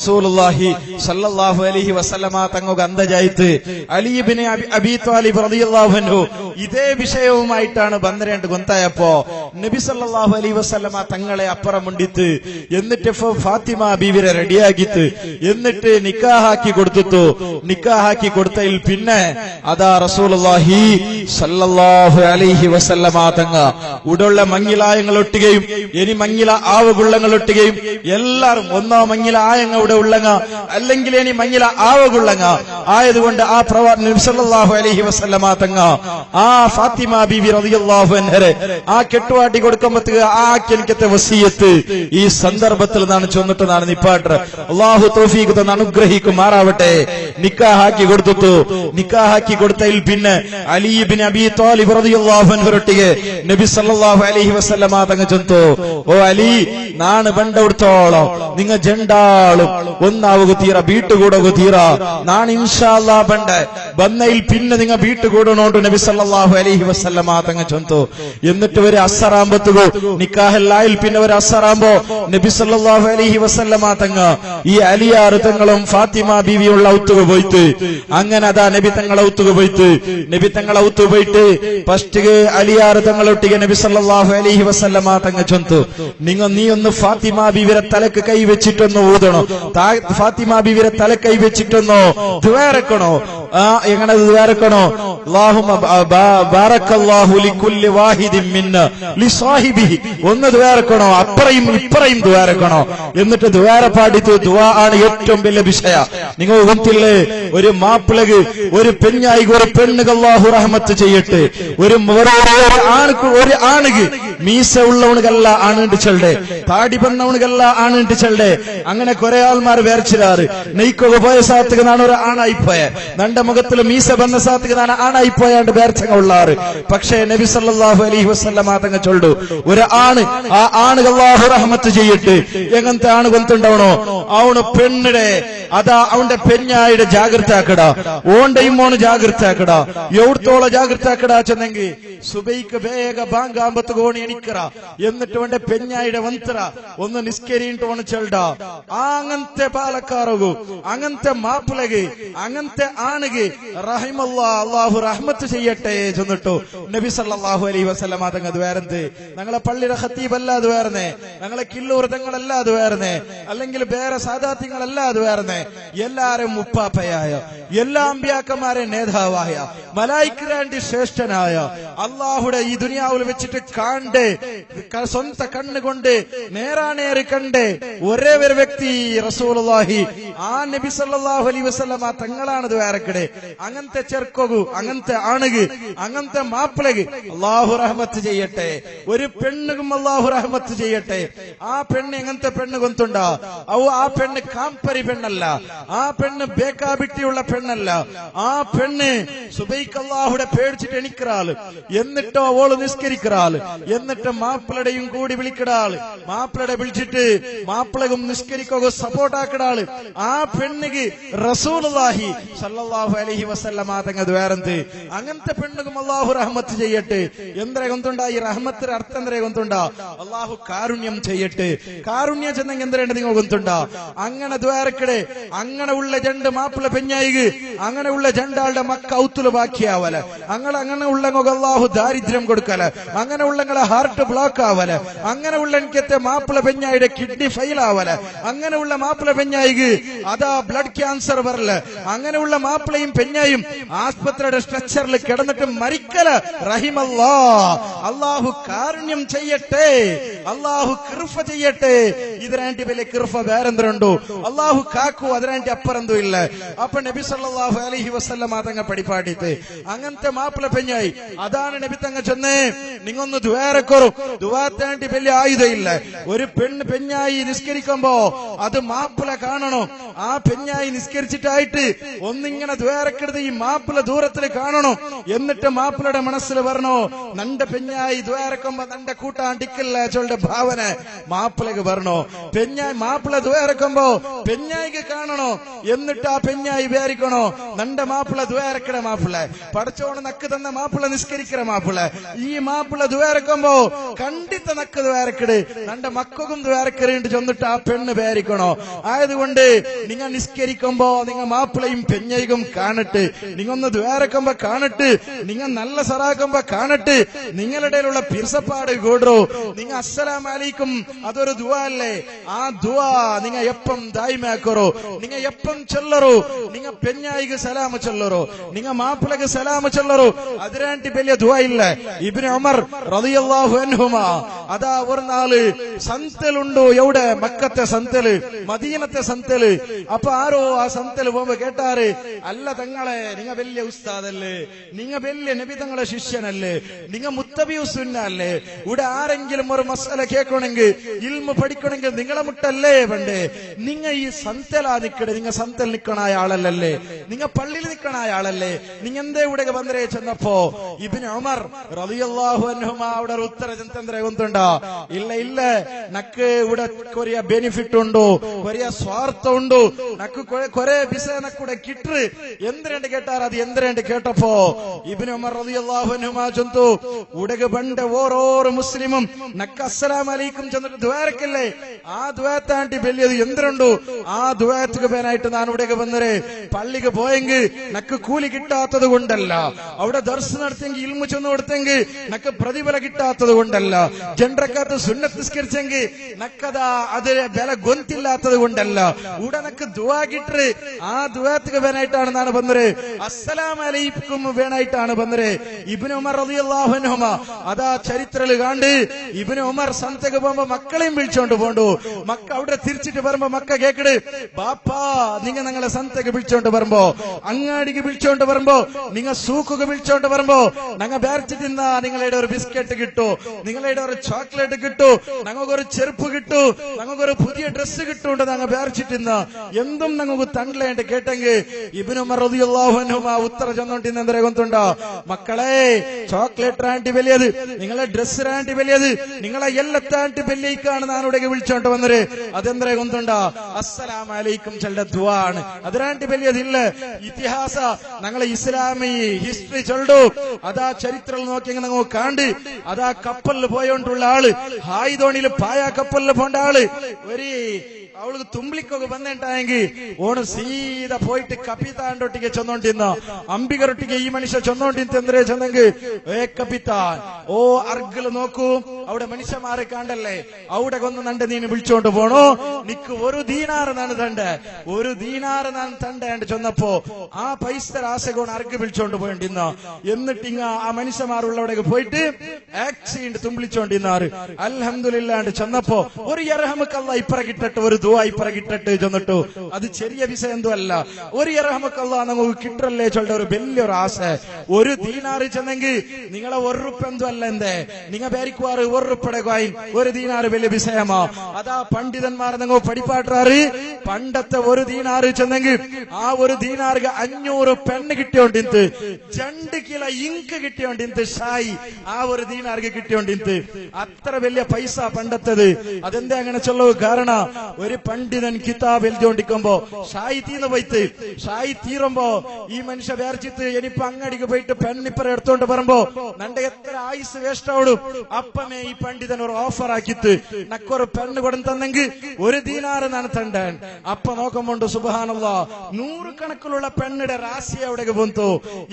റസൂലുള്ളാഹി സല്ലല്ലാഹു അലൈഹി വസല്ലമ തങ്ങൾക്ക് അന്തജായിത്ത് അലി ഇബ്നു അബീ ത്വാലിബ് റളിയല്ലാഹു അൻഹു ഇതേ വിഷയവുമായിട്ടാണ് ബന്ധരണ്ട് ഗൊന്തായപ്പോ നബി സല്ലല്ലാഹു അലൈഹി വസല്ലമ തങ്ങളെ അപ്പുറം മുണ്ടിത്ത് എന്നിട്ട് ഫാത്തിമ ബീവിയെ റെഡിയാക്കിത്ത് എന്നിട്ട് നിക്കാഹാക്കി കൊടുത്തു. നിക്കാഹാക്കി കൊടുത്തതിൽ പിന്നെ അതാ റസൂലുള്ളാഹി സല്ലല്ലാഹു അലൈഹി വസല്ലമ തങ്ങ ഉടയുള്ള മങ്ങിലായങ്ങളൊട്ടുകയും ഇനി മങ്ങില ആവുകുള്ളങ്ങളൊട്ടുകയും എല്ലാരും ഒന്നോ മങ്ങില ആയങ്ങ ഉള്ളങ്ങ അല്ലെങ്കിൽ ഇനി മങ്ങില ആവകുള്ളങ്ങ ആയതുകൊണ്ട് ആ പ്രവാചകൻ നബി സല്ലല്ലാഹു അലൈഹി വസല്ലമ തങ്ങ ആ ഫാത്തിമ ബീവി റളിയല്ലാഹു അൻഹയെ ആ കെട്ടുവാട്ടി കൊടുക്കുമ്പോഴത്തേക്ക് ആ കെനിക്കത്തെ വസിയത്ത് ഈ സന്ദർഭത്തിൽ നിന്നാണ് ചൊന്നിട്ടെന്നാണ് നിപ്പാട്ട്. അല്ലാഹു തൗഫീഖ് തന്ന് അനുഗ്രഹിക്കുമാറാവട്ടെ. നിക്കാഹാക്കി കൊടുത്തു. നിക്കാഹാക്കി കൊടുത്തതിൽ പിന്നെ അലി ഇബ്നു അബീ ത്വാലിബ് റളിയല്ലാഹു അൻഹുരൊട്ടിಗೆ നബി സല്ലല്ലാഹു അലൈഹി വസല്ലമ തങ്ങ ചൊന്നു, ഓ അലി നാണ് ബണ്ടോടത്തോളം നിങ്ങ ജണ്ടാളും ഒന്നാവുക തീറ വീട്ടുകൂടക തീറ നാണ് ഇൻഷാ അല്ലാഹ് ബണ്ട ബന്നയിൽ പിന്നെ നിങ്ങ വീട്ടുകൂടണോണ്ട് നബി സല്ലല്ലാഹു അലൈഹി വസല്ലമ തങ്ങ ചൊന്നു. എന്നിട്ട് ഒരു അസറാമ്പത്തുകോ നിക്കാഹല്ലായിൽ പിന്നെ ഒരു അസറാമ്പോ നബി സല്ലല്ലാഹു അലൈഹി വസല്ലമ തങ്ങ ഈ അലിയാർ തങ്ങളും ഫാത്തിമ ബീവിയുള്ള ഔത്തുക പോയിട്ട് അങ്ങനെ അതാ നബി തങ്ങളെ ഔത്തുക പോയിട്ട് നബി തങ്ങളെ ഔത്തു പോയിട്ട് ഫസ്റ്റ് അലിയാർ തങ്ങളൊട്ടിಗೆ നബി സല്ലല്ലാഹു അലൈഹി വസല്ലമ തങ്ങ ചൊന്നു, നീ ഒന്ന് ഫാത്തിമ ബീവിയുടെ തലക്ക് കൈ വെച്ചിട്ടൊന്ന് ഊതണോ, ഫാത്തിമ ബീവിയുടെ തല കൈ വെച്ചിട്ടൊന്നോ ദുആറക്കണോ. എങ്ങനെ ദുആറക്കണോ? അല്ലാഹുമ്മ ബാറക്കല്ലാഹു ലികുല്ലി വാഹിദിൻ മിന്ന ലിസാഹിബിഹി ഒന്ന് ദുആറക്കണോ, അപ്പറയും ഇപ്പറയും ദുആറക്കണോ. എന്നിട്ട് ദുആറ പാടിത്ത് ദുആ ആണ് ഏറ്റവും വലിയ വിഷയ. നിങ്ങൾ ഒന്നില്ലേ ഒരു മാപ്പിളക് ഒരു പെഞ്ഞായി ഒരു പെണ്ണുക അല്ലാഹു റഹ്മത്ത് ചെയ്യട്ടെ. ഒരു ആണുക്ക് മീസ ഉള്ളവണുകല്ല ആണിട്ട് ചെල්ടെ, താടി വന്നവണുകല്ല ആണിട്ട് ചെल्ടെ. അങ്ങനെ കുറെ ആൾമാർ വേർച്ചിരാറ് നെയ്ക്കൊക്കെ പോയ സാത്തുക നാണ് ഒരു ആണായിപ്പോയ നന്റെ മുഖത്തിൽ മീസ വന്ന സാത്തുക നാണ് ആണായിപ്പോയാണ്ട് വേർച്ചങ്ങ ഉള്ളാറ്. പക്ഷേ നബി സല്ലല്ലാഹു അലൈഹി വസല്ലമ തങ്ങ ചൊല്ലു, ഒരു ആണ് ആ ആണുക അല്ലാഹു റഹ്മത്ത് ചെയ്യട്ടെ. എങ്ങനത്തെ ആണ് കൊണ്ടുണ്ടാവണോ അവണ് പെണ്ണിടെ അതാ അവന്റെ പെഞ്ഞായുടെ ജാഗ്രത ആക്കടാ, ഓണ്ടയും മോണ് ജാഗ്രത ആക്കടാ. എവിടത്തോളം ജാഗ്രത ആക്കടാ ചെന്നെങ്കിൽ സുബൈക്ക് വേഗ ബാങ്കാമ്പത്ത് കോണി എണിക്കറ എന്നിട്ട് അവന്റെ പെഞ്ഞായുടെ വന്തറ ഒന്ന് നിസ്കരിട്ട് ഓണ് ചെൽടാ. അങ്ങനത്തെ പാലക്കാറകു അങ്ങനത്തെ മാപ്പിളക് അങ്ങനത്തെ ആണുക് റഹിമല്ലാ അല്ലാഹു റഹ്മത്ത് ചെയ്യട്ടെ ചെന്നിട്ടു നബി സല്ലല്ലാഹു അലൈഹി വസല്ലമ തങ്ങ അത് വേറെന്ത് ഞങ്ങളെ പള്ളിയുടെ ഖത്തീബ് അല്ല അത് വേർന്നേ, ഞങ്ങളെ കില്ലൂർ തങ്ങളല്ല അത് വേർന്നേ, അല്ലെങ്കിൽ വേറെ സാദാത്യങ്ങളല്ല അത് വേർന്നേ. എല്ലാരും മുപ്പാപ്പയായ എല്ലാ അമ്പിയാക്കന്മാരെ നേതാവായ മലായിക്കരാണ്ടി ശ്രേഷ്ഠനായ അള്ളാഹുടെ ഈ ദുനിയാവിൽ വെച്ചിട്ട് കാണ്ട് സ്വന്തം കണ്ണുകൊണ്ട് നേരാനേറി കണ്ട് ഒരേ ഒരു വ്യക്തി റസൂലുള്ളാഹി ആ നബി സല്ലല്ലാഹു അലൈഹി വസല്ലമ തങ്ങളാണ് ദ്വാരക്കടെ. അങ്ങനത്തെ ചെറുക്കു അങ്ങനത്തെ ആണുക് അങ്ങനത്തെ മാപ്പിളക് അള്ളാഹു റഹ്മത്ത് ചെയ്യട്ടെ. ഒരു പെണ്ണുകും അള്ളാഹു റഹ്മത്ത് ചെയ്യട്ടെ. ആ പെണ്ണ് എങ്ങനത്തെ പെണ്ണ് കൊന്തുണ്ടാ ആ പെണ്ണ് കാമ്പരി പെണ്ണല്ല, ആ പെണ്ണ് ബേക്കാബിട്ടിയുള്ള പെണ്ണല്ല. ആ പെണ്ണ് സുബൈക്ക് അള്ളാഹുടെ പേടിച്ചിട്ട് എണിക്കറാള്, എന്നിട്ടോ ഓള് നിസ്കരിക്കറാള്, എന്നിട്ട് മാപ്പിളയുടെയും കൂടി വിളിക്കടാള്, മാപ്പിളയുടെ വിളിച്ചിട്ട് മാപ്പിളകും നിസ്കരിക്കുക സപ്പോർട്ടാക്കടാള്. ആ പെണ്ണിക്ക് റസൂലുള്ളാഹി സല്ലല്ലാഹു അലൈഹി വസല്ലമ തങ്ങ വേറെന്ത് അങ്ങനത്തെ പെണ്ണുകും അള്ളാഹു റഹ്മത്ത് ചെയ്യട്ടെ. എന്തര കൊന്തുണ്ടാ ഈ റഹ്മത്തിന് അർത്ഥം എന്തര കൊന്തുണ്ടാ? അള്ളാഹു കാരുണ്യം ചെയ്യട്ടെ. കാരുണ്യം ചെന്നെങ്കിൽ എന്തരണ്ട് നിങ്ങൾ കൊന്തുണ്ടാ? അങ്ങനെ ദ്വാരക്കടെ അങ്ങനെ ഉള്ള രണ്ട് മാപ്പിള പെഞ്ഞായിക്ക് അങ്ങനെ ഉള്ള രണ്ടാളുടെ മക്ക ഔത്തുല് ബാക്കിയാവല, അങ്ങനെ ഉള്ള അള്ളാഹു ദാരിദ്ര്യം കൊടുക്കല, അങ്ങനെ ഉള്ള ഹാർട്ട് ബ്ലോക്ക് ആവല, അങ്ങനെ ഉള്ള എനിക്കത്തെ മാപ്പിള പെഞ്ഞായിയുടെ കിഡ്നി ഫെയിൽ ആവല, അങ്ങനെ ഉള്ള മാപ്പിള പെഞ്ഞായിക്ക് അതാ ബ്ലഡ് ക്യാൻസർ വരല്, അങ്ങനെ ഉള്ള മാപ്പിളയും പെഞ്ഞായും ആസ്പത്രിയുടെ സ്ട്രെച്ചറിൽ കിടന്നിട്ട് മരിക്കല. റഹിമല്ലാ അള്ളാഹു കാരുണ്യം ചെയ്യട്ടെ, അള്ളാഹു കൃപ ചെയ്യട്ടെ. ഇതിനാണ്ടി വലിയ കൃപ വേറെന്തരുണ്ടോ? അള്ളാഹു കാക്കു അതിനാണ്ടി അപ്പറെന്തോ ഇല്ല. അപ്പൊ നബി സല്ലല്ലാഹു അലൈഹി വസല്ലമ തങ്ങ പടിപ്പാടിത്ത് അങ്ങനത്തെ മാപ്പിള പെഞ്ഞായി അതാണ് നബി തങ്ങ ചെന്നേ നിങ്ങൊന്ന് ദുആറക്കറു. ദുആത്താണ്ടി വലിയ ആയുധം ഇല്ല. ഒരു പെഞ്ഞായി നിസ്കരിക്കുമ്പോ അത് മാപ്പിള കാണണോ. ആ പെഞ്ഞായി നിസ്കരിച്ചിട്ടായിട്ട് ഒന്നിങ്ങനെ ദുആറക്കരുത്, ഈ മാപ്പിള ദൂരത്തിൽ കാണണോ. എന്നിട്ട് മാപ്പിളയുടെ മനസ്സിൽ വരണോ നന്റെ പെഞ്ഞായി ദുആറക്കുമ്പോ നന്റെ കൂട്ടാണ്ടിക്കില്ല ചൊല്ലുടെ ഭാവന മാപ്പിളക്ക് വരണോ. പെഞ്ഞായി മാപ്പിള ദുആറക്കുമ്പോ പെഞ്ഞായിക്ക് കാണണോ. എന്നിട്ട് ആ പെഞ്ഞായി വിചാരിക്കണോ നന്റെ മാപ്പിള ദുആറക്കട മാപ്പിള പടച്ചോണ് നക്ക് തന്ന മാപ്പിള നിസ്കരിക്കണ മാപ്പിള ഈ മാപ്പിള ദ്വാരക്കുമ്പോ കണ്ടിത്ത നക്ക് ദ്വാരക്കിട് നന്റെ മക്കും ദ്വാരക്കറിണ്ട് ചെന്നിട്ട് ആ പെണ്ണ് പേരിക്കണോ. ആയതുകൊണ്ട് നിങ്ങൾ നിസ്കരിക്കുമ്പോ നിങ്ങൾ മാപ്പിളയും പെഞ്ഞയും കാണിട്ട്, നിങ്ങൊന്ന് ദ്വാരക്കുമ്പോ കാണിട്ട്, നിങ്ങൾ നല്ല സറാക്കുമ്പോ കാണിട്ട്, നിങ്ങളിടയിലുള്ള പിർസപ്പാട് കൂടോ. നിങ്ങൾ അസ്സലാം അലൈക്കും അതൊരു ദുആ അല്ലേ, ആ ദുആ നിങ്ങൾ എപ്പം ദായിമാക്കറോ, നിങ്ങൾ എപ്പം ചൊല്ലറോ. നിങ്ങൾ പെഞ്ഞായിക്ക് സലാം ചൊല്ലറോ, നിങ്ങൾ മാപ്പിളക്ക് സലാം ചൊല്ലറോ. അതിനാണ്ടി വലിയ ദുആ ഇല്ല. ഇബ്നു ഉമർ റളിയല്ലാഹു അൻഹുമാ അതാ ഒരു നാള് സന്തലുണ്ടോ, എവിടെ മക്കത്തെ സന്തല്, മദീനത്തെ സന്തല്. അപ്പൊ ആരോ ആ സന്തല് പോകുമ്പോ കേട്ടാറ്, അല്ല തങ്ങളെ നിങ്ങ വലിയ ഉസ്താദല്ലേ, നിങ്ങ വലിയ നബി തങ്ങളെ ശിഷ്യനല്ലേ, നിങ്ങ മുത്തബിയു സുന്നല്ലേ, ഇവിടെ ആരെങ്കിലും ഒരു മസാല കേൾക്കണമെങ്കിൽ ഇൽമു പഠിക്കണമെങ്കിൽ നിങ്ങളെ മുട്ടല്ലേ വേണ്ടേ. നിങ്ങ ഈ സന്തലാ നിക്കടെ, നിങ്ങ സന്തൽ നിക്കണായ ആളല്ലേ, നിങ്ങ പള്ളിയിൽ നിക്കണായ ആളല്ലേ, നിങ്ങ എന്തേ ഇവിടെ വന്നരേ ചെന്നപ്പോ ഇബ്നു ഉമർ റളിയല്ലാഹു അൻഹുമാ അവിടെ ഉത്തര ചന്തന്ദ്ര ഒന്നുണ്ടോ ഇല്ല ഇല്ല, നക്ക് ഇവിടെ കൊറിയ ബെനിഫിറ്റ് ഉണ്ടോ, കൊറിയ സ്വാർത്ഥം ഉണ്ടോ, നക്ക് കൊറേ വിസനക്കൂടെ കിട്ടു എന്തിരണ്ട് കേട്ടാർ. അത് എന്തിരണ്ട് കേട്ടപ്പോ ഇബ്നു ഉമർ റളിയല്ലാഹു അൻഹുമാ ചൊന്തു ഉടക ബണ്ട ഓരോരോ മുസ്ലിമും നക്ക് അസ്സലാമു അലൈക്കും ചെന്നിട്ട് ദ്വാരക്കല്ലേ, ആ ദ്വാത്താണ്ടി വലിയത് എന്തിരുണ്ടോ, ആ ദ്വാത്തുക്ക് പേനായിട്ട് ഞാൻ ഇവിടേക്ക് വന്നരേ. പള്ളിക്ക് പോയെങ്കിൽ നക്ക് കൂലി കിട്ടാത്തത് കൊണ്ടല്ല, അവിടെ ദർസ് നടത്തിയെങ്കിൽ ഇൽമു ചെന്ന് കൊടുത്തെങ്കിൽ നക്ക് പ്രതിഫല കിട്ടാത്തത് കൊണ്ടല്ല, ജനറക്കകത്ത് സുന്നത്ത് നിസ്കരിച്ചെങ്കിൽ നക്കതാ അതിന് വില ഗൊന്തില്ലാത്തത് കൊണ്ടല്ല, ഇവിടെ നക്ക് ദുആ കിട്ടു. ആ ദുആത്തുക്ക് വേനായിട്ടാണ് ഞാൻ വന്നരേ, അസ്സലാമു അലൈക്കും വേനായിട്ടാണ് വന്നരേ. ഇബ്നു ഉമർ റളിയല്ലാഹു അൻഹുമാ അതാ ചരിത്രത്തിൽ കാണ്ട് ഇബ്നു ഉമർ സന്തക്ക് പോകുമ്പോ മക്കളെയും വിളിച്ചോണ്ട് പോണ്ടു. മക്ക അവിടെ തിരിച്ചിട്ട് വരുമ്പോ മക്ക കേക്കട്, ബാപ്പാ നിങ്ങൾ നിങ്ങളെ സന്തക്ക് വിളിച്ചോണ്ട് വരുമ്പോ, അങ്ങാടിക്ക് വിളിച്ചോണ്ട് വരുമ്പോ, നിങ്ങൾ സൂക്കുക്ക് വിളിച്ചോണ്ട് വരുമ്പോ ഞങ്ങൾ ബേർച്ച് തിന്നാ നിങ്ങളുടെ ഒരു ബിസ്ക്കറ്റ് കിട്ടൂ, നിങ്ങളുടെ ഒരു ചോക്ലേറ്റ് കിട്ടൂ, ഞങ്ങൾക്കൊരു ചെരുപ്പ് കിട്ടൂ, ഞങ്ങൾക്കൊരു പുതിയ ഡ്രസ്സ് കിട്ടൂണ്ട്, ഞങ്ങൾ ബേർച്ച് തിന്ന എന്തും ഞങ്ങൾക്ക് തണ്ടലേണ്ട് കേട്ടെങ്കിൽ ഇബ്നു ഉമർ റളിയല്ലാഹു അൻഹുമാ ഉത്തര ചെന്നോണ്ടിന്ന് എന്തര കൊണ്ടുണ്ടോ, മക്കളെ ചോക്ലേറ്റ് ആണ്ടി വലിയത്, നിങ്ങളെ ഡ്രസ് ആണ്ടി വലിയത്, നിങ്ങളെ എല്ലാത്താണ്ടി വലിയേക്കാണ് ഞാൻ ഇവിടെ വിളിച്ചോണ്ട് വന്നത്. അതെന്തര കൊണ്ടുണ്ടോ, അസ്സലാമു അലൈക്കും ചെല്ലുടെ ദുആ ആണ്. അതിനാണ്ടി വലിയതില്ല. ഇതിഹാസ ഞങ്ങളെ ഇസ്ലാമി ഹിസ്റ്ററി ചൊല്ലു. അതാ ചരിത്രം നോക്കിയെങ്കിൽ നിങ്ങൾ കാണ്ട് അതാ കപ്പലിൽ പോയോണ്ടുള്ള ആള്, ഹായ് തോണിയിൽ പായ കപ്പലിൽ പോണ്ട ആള്, ഒരു അവൾക്ക് തുമ്പിളിക്കൊക്കെ വന്നിട്ടായെങ്കിൽ ഓണ് സീത പോയിട്ട് കപ്പിത്താൻ്റെ ചെന്നോണ്ടിന്ന അംബികരൊട്ടിക്ക് ഈ മനുഷ്യ ചെന്നോണ്ടിന്ന് എന്തരേ ചെന്നെങ്കിൽ ഏ കപ്പിത്താൻ ഓ അർഗില് നോക്കൂ, അവിടെ മനുഷ്യന്മാരെ കണ്ടല്ലേ, അവിടെ കൊന്ന് നണ്ട് നീ വിളിച്ചോണ്ട് പോണോ, നിക്ക് ഒരു ദീനാറ് നാണ് തണ്ട്, ഒരു ദീനാറ് നാൻ തണ്ടേണ്ട് ചെന്നപ്പോ ആ പൈസ ആശകോണ് അർഗ് വിളിച്ചോണ്ട് പോയിണ്ടിന്ന. എന്നിട്ടിങ്ങ ആ മനുഷ്യന്മാരുള്ളവിടെ പോയിട്ട് ആക്സിഡന്റ് തുമ്പിളിച്ചോണ്ടിന്നാറ്. അൽഹംദുലില്ലാണ്ട് ചെന്നപ്പോ ഒരു യർഹമുക്കല്ലാ ഇപ്പറ കിട്ടട്ടെ, ഒരു ദുആ ഇപ്പറ കിട്ടട്ടെ ചെന്നിട്ടു. അത് ചെറിയ വിഷയം എന്തോ അല്ല, ഒരു യർഹമുക്കല്ലാ നമുക്ക് കിട്ടല്ലേ ചൊല്ലുടെ ഒരു വലിയൊരു ആശ. ഒരു ദീനാറ് ചെന്നെങ്കിൽ നിങ്ങളെ ഒരു റുപ്പ എന്തോ അല്ല, എന്തേ നിങ്ങൾ പേരിക്കുവാറ് ഒരു റുപ്പയുടെ കോയിൻ, ഒരു ദീനാറ് വലിയ വിഷയമാ. അതാ പണ്ഡിതന്മാർ നിങ്ങൾ പഠിപ്പാട്ടാറ്, പണ്ടത്തെ ഒരു ദീനാറ് ചെന്നെങ്കിൽ ആ ഒരു ദീനാർക്ക് 500 പെണ്ണ് കിട്ടിയോണ്ടിന്ത്, 2 കിലോ ഇങ്ക് കിട്ടിയോണ്ടിന്ത്, ഷായി ആ ഒരു ദീനാർക്ക് കിട്ടിയോണ്ടിന്ത്. അത്ര വലിയ പൈസ പണ്ടത്തത്. അതെന്താ അങ്ങനെ ചൊല്ലു, കാരണം ഒരു പണ്ഡിതൻ കിതാബ് എഴുതിക്കൊണ്ടിരിക്കുമ്പോ ഷായി തീർന്നു പോയിട്ട്, ഷായി തീരുമ്പോ ഈ മനുഷ്യ വേർച്ചിട്ട് ഇനിയിപ്പോ അങ്ങടിക്ക് പോയിട്ട് പെണ്ണിപ്പറ എടുത്തോണ്ട് പറയുമ്പോ നന്റെ എത്ര ആയുസ് വേസ്റ്റ് ആവിടും. അപ്പമേ ഈ പണ്ഡിതൻ ഒരു ഓഫർ ആക്കിത്ത് നക്കൊരു പെണ്ണ് കൊടുന്ന് തന്നെങ്കിൽ ഒരു ദീനാറ് നാണ് തണ്ടാൻ. അപ്പ നോക്കുമ്പോണ്ട് സുബ്ഹാനല്ലാഹ് 100 കണക്കിലുള്ള പെണ്ണിടെ രാശി അവിടെ പോന്തു.